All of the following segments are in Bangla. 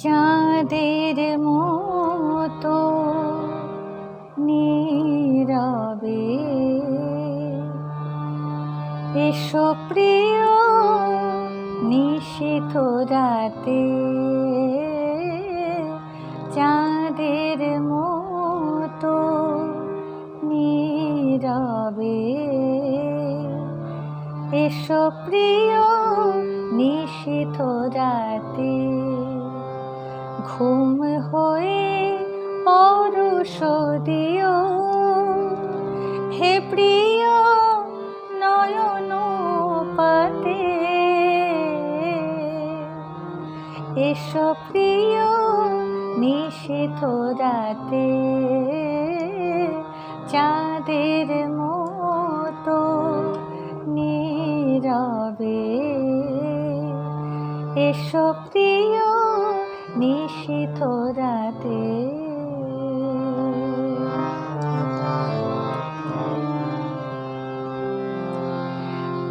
চাঁদের মতো নীরবে এসো প্রিয় নিশীথ রাতে, চাঁদের মতো নীরবে এসো প্রিয় নিশীথ রাতে। ঘুম হয়ে পরশ দিও হে প্রিয় নয়ন পাতে, এসো প্রিয় নিশীথ রাতে, চাঁদের মতো নীরবে এসো প্রিয় নিশীথ রাতে।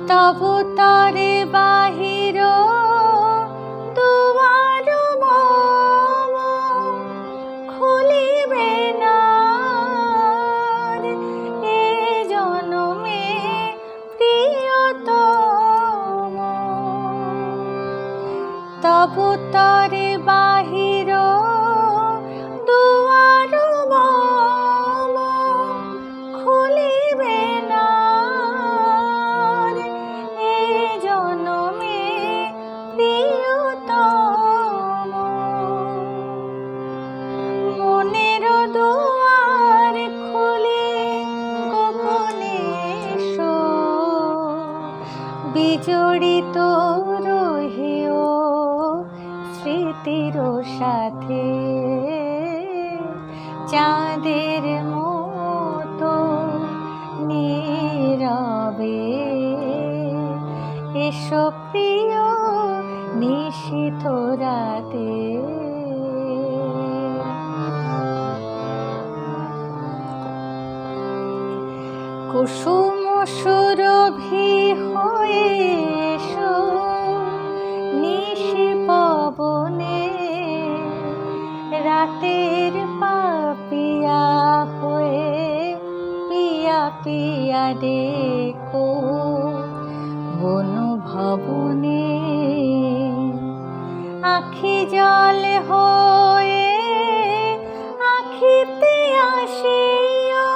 তবু তরে বাহির দুয়ার মম খুলিবে না এ জনমে প্রিয়তম। তবু তরে বাহির দুয়ার মম খুলিবে না এ জনমে প্রিয়তম। মনের দুয়ার খুলে গোপনে এসো, বিজড়িত রহিও স্মৃতির সাথে, চাঁদের মতো নীরবে এসো প্রিয় নিশীথ রাতে। কুসুম সুরভি হয়ে এসো নিশি পবনে, রাতের পাপিয়া হয়ে পিয়া পিয়া ডেকো বন ভবনে। আখি জল হয়ে আখিতে আসিও,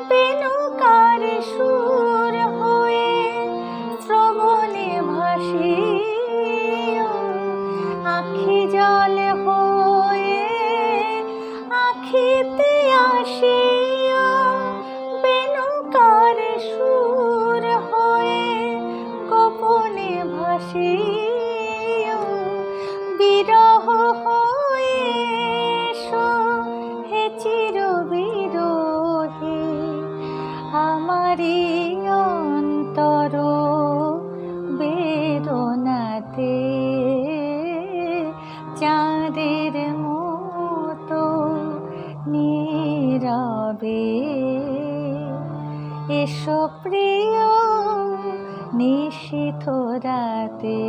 বেণুকার সুর হয়ে শ্রবণে ভাসিও। আখি জল হয়ে আখিতে আসিও, বেণুকার সুর হয়ে গোপনে ভাসিও। বিরহ হয়ে এসো হে চির বিরহী আমারি অন্তর বেদনাতে, চাঁদের মতো নীরবে এসো প্রিয় নিশীথ রাতে।